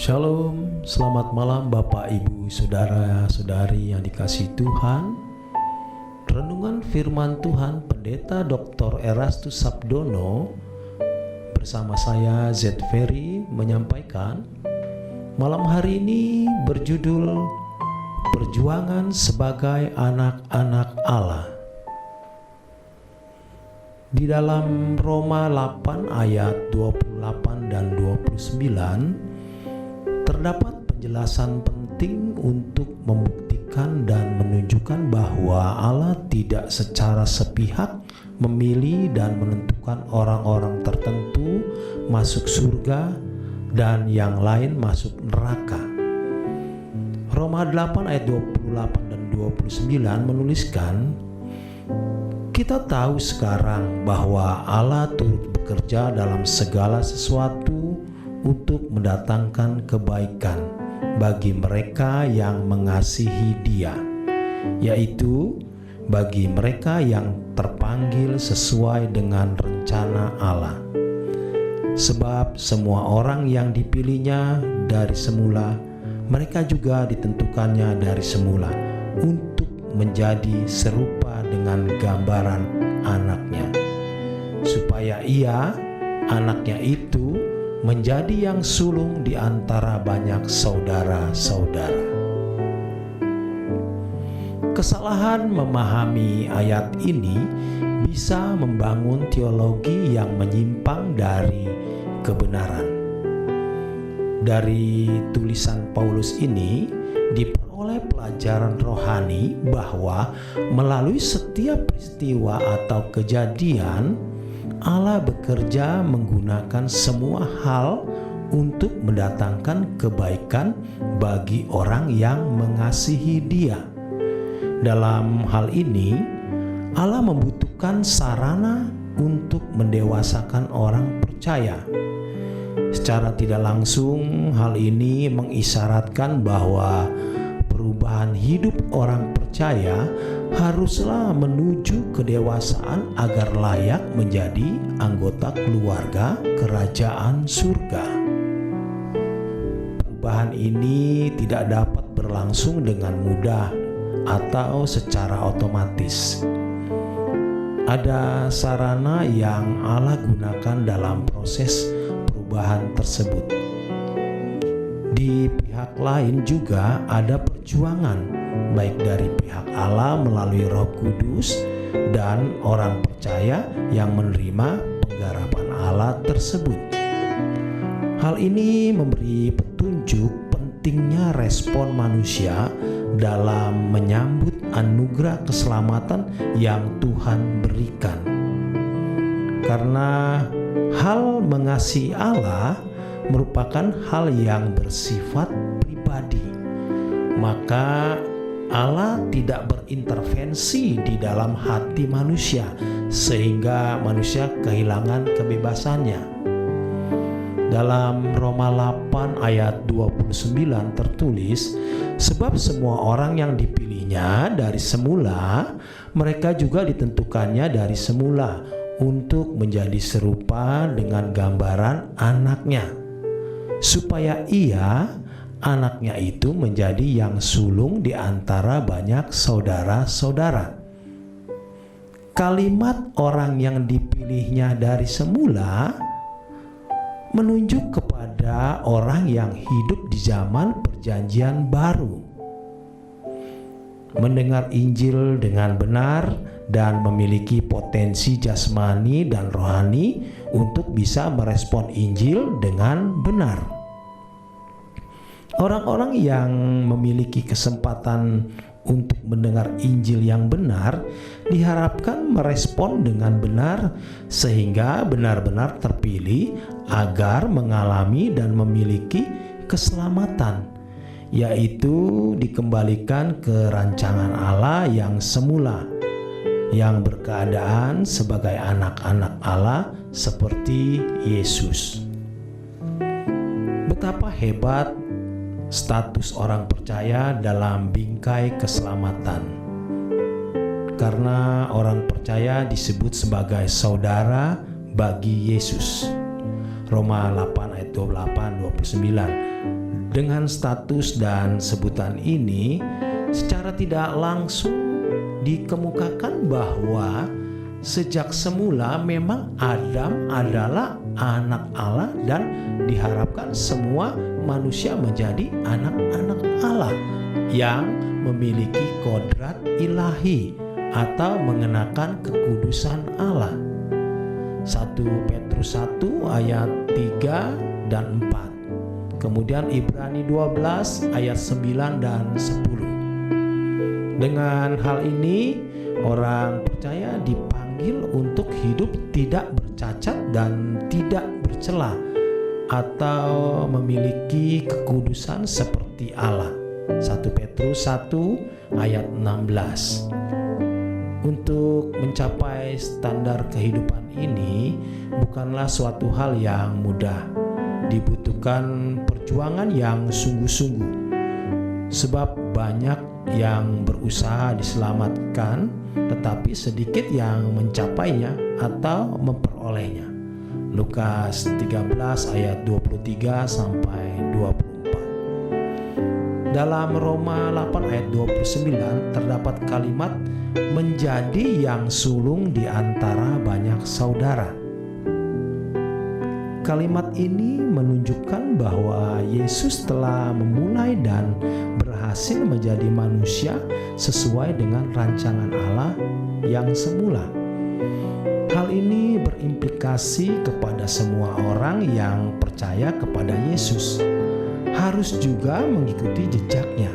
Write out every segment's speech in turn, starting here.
Shalom, selamat malam Bapak, Ibu, Saudara-saudari yang dikasihi Tuhan. Renungan firman Tuhan Pendeta Dr. Erastus Sabdono bersama saya Z. Ferry menyampaikan malam hari ini berjudul Perjuangan sebagai anak-anak Allah. Di dalam Roma 8 ayat 28 dan 29 terdapat penjelasan penting untuk membuktikan dan menunjukkan bahwa Allah tidak secara sepihak memilih dan menentukan orang-orang tertentu masuk surga dan yang lain masuk neraka. Roma 8 ayat 28 dan 29 menuliskan, kita tahu sekarang bahwa Allah turut bekerja dalam segala sesuatu untuk mendatangkan kebaikan bagi mereka yang mengasihi Dia, yaitu bagi mereka yang terpanggil sesuai dengan rencana Allah. Sebab semua orang yang dipilihnya dari semula, mereka juga ditentukannya dari semula untuk menjadi serupa dengan gambaran anaknya, supaya Ia, anaknya itu, menjadi yang sulung di antara banyak saudara-saudara. Kesalahan memahami ayat ini bisa membangun teologi yang menyimpang dari kebenaran. Dari tulisan Paulus ini diperoleh pelajaran rohani bahwa melalui setiap peristiwa atau kejadian Allah bekerja menggunakan semua hal untuk mendatangkan kebaikan bagi orang yang mengasihi Dia. Dalam hal ini, Allah membutuhkan sarana untuk mendewasakan orang percaya. Secara tidak langsung, hal ini mengisyaratkan bahwa perubahan hidup orang percaya haruslah menuju kedewasaan agar layak menjadi anggota keluarga kerajaan surga. Perubahan ini tidak dapat berlangsung dengan mudah atau secara otomatis. Ada sarana yang Allah gunakan dalam proses perubahan tersebut. Di pihak lain juga ada perjuangan, baik dari pihak Allah melalui Roh Kudus dan orang percaya yang menerima penggarapan Allah tersebut. Hal ini memberi petunjuk pentingnya respon manusia dalam menyambut anugerah keselamatan yang Tuhan berikan. Karena hal mengasihi Allah merupakan hal yang bersifat pribadi, maka Allah tidak berintervensi di dalam hati manusia sehingga manusia kehilangan kebebasannya. Dalam Roma 8 ayat 29 tertulis, sebab semua orang yang dipilihnya dari semula, mereka juga ditentukannya dari semula untuk menjadi serupa dengan gambaran anaknya, supaya Ia, anaknya itu, menjadi yang sulung di antara banyak saudara-saudara. Kalimat orang yang dipilihnya dari semula menunjuk kepada orang yang hidup di zaman Perjanjian Baru, mendengar Injil dengan benar dan memiliki potensi jasmani dan rohani untuk bisa merespon Injil dengan benar. Orang-orang yang memiliki kesempatan untuk mendengar Injil yang benar diharapkan merespon dengan benar sehingga benar-benar terpilih agar mengalami dan memiliki keselamatan, yaitu dikembalikan ke rancangan Allah yang semula, yang berkeadaan sebagai anak-anak Allah seperti Yesus. Betapa hebat status orang percaya dalam bingkai keselamatan, karena orang percaya disebut sebagai saudara bagi Yesus. Roma 8 ayat 28-29. Dengan status dan sebutan ini, secara tidak langsung dikemukakan bahwa sejak semula memang Adam adalah anak Allah dan diharapkan semua manusia menjadi anak-anak Allah yang memiliki kodrat ilahi atau mengenakan kekudusan Allah. 1 Petrus 1 ayat 3 dan 4. Kemudian Ibrani 12 ayat 9 dan 10. Dengan hal ini orang percaya dipanggil untuk hidup tidak bercacat dan tidak bercela atau memiliki kekudusan seperti Allah. 1 Petrus 1 ayat 16. Untuk mencapai standar kehidupan ini bukanlah suatu hal yang mudah. Dibutuhkan perjuangan yang sungguh-sungguh. Sebab banyak yang berusaha diselamatkan, tetapi sedikit yang mencapainya atau memperolehnya. Lukas 13 ayat 23 sampai 24. Dalam Roma 8 ayat 29 terdapat kalimat menjadi yang sulung di antara banyak saudara. Kalimat ini menunjukkan bahwa Yesus telah memulai dan berhasil menjadi manusia sesuai dengan rancangan Allah yang semula. Hal ini berimplikasi kepada semua orang yang percaya kepada Yesus harus juga mengikuti jejaknya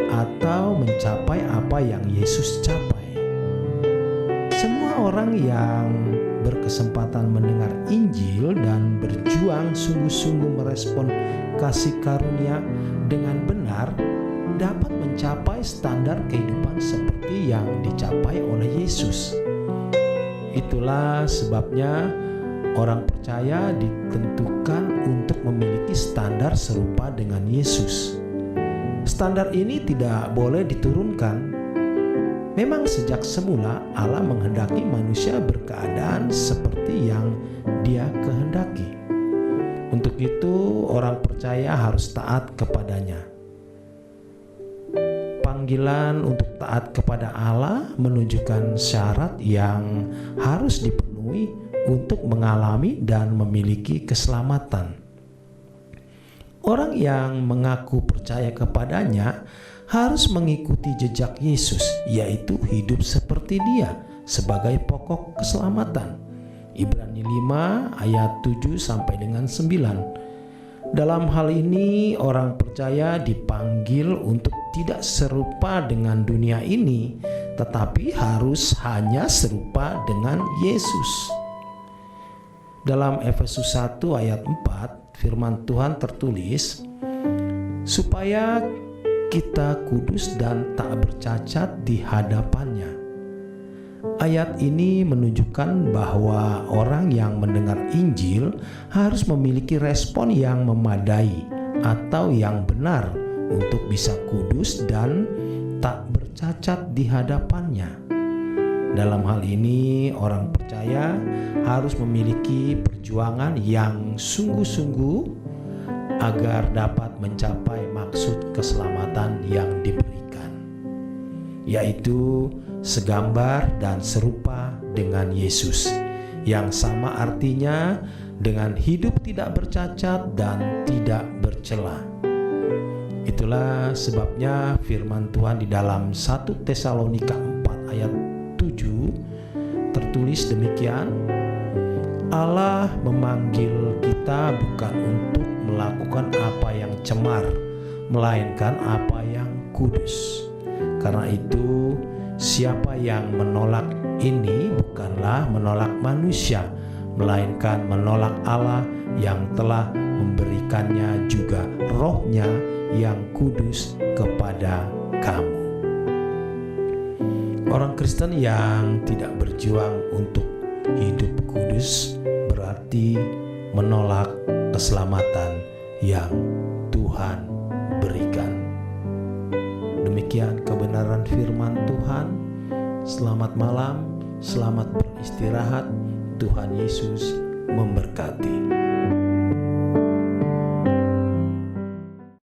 atau mencapai apa yang Yesus capai. Semua orang yang berkesempatan mendengar Injil dan berjuang sungguh-sungguh merespon kasih karunia dengan benar dapat mencapai standar kehidupan seperti yang dicapai oleh Yesus. Itulah sebabnya orang percaya ditentukan untuk memiliki standar serupa dengan Yesus. Standar ini tidak boleh diturunkan. Memang sejak semula Allah menghendaki manusia berkeadaan seperti yang Dia kehendaki. Untuk itu orang percaya harus taat kepadanya. Panggilan untuk taat kepada Allah menunjukkan syarat yang harus dipenuhi untuk mengalami dan memiliki keselamatan. Orang yang mengaku percaya kepadanya harus mengikuti jejak Yesus, yaitu hidup seperti Dia sebagai pokok keselamatan. Ibrani 5 ayat 7 sampai dengan 9. Dalam hal ini orang percaya dipanggil untuk tidak serupa dengan dunia ini, tetapi harus hanya serupa dengan Yesus. Dalam Efesus 1 ayat 4 firman Tuhan tertulis, supaya kita kudus dan tak bercacat di hadapannya. Ayat ini menunjukkan bahwa orang yang mendengar Injil harus memiliki respon yang memadai atau yang benar untuk bisa kudus dan tak bercacat di hadapannya. Dalam hal ini, orang percaya harus memiliki perjuangan yang sungguh-sungguh agar dapat mencapai maksud keselamatan yang diberikan, yaitu segambar dan serupa dengan Yesus, yang sama artinya dengan hidup tidak bercacat dan tidak bercela. Itulah sebabnya firman Tuhan di dalam 1 Tesalonika 4 ayat 7 tertulis demikian, Allah memanggil kita bukan untuk melakukan apa yang cemar, melainkan apa yang kudus. Karena itu, siapa yang menolak ini bukanlah menolak manusia, melainkan menolak Allah yang telah memberikannya juga Roh-Nya yang kudus kepada kamu. Orang Kristen yang tidak berjuang untuk hidup kudus berarti menolak keselamatan yang Tuhan berikan. Demikian kebenaran firman Tuhan. Selamat malam, selamat beristirahat. Tuhan Yesus memberkati.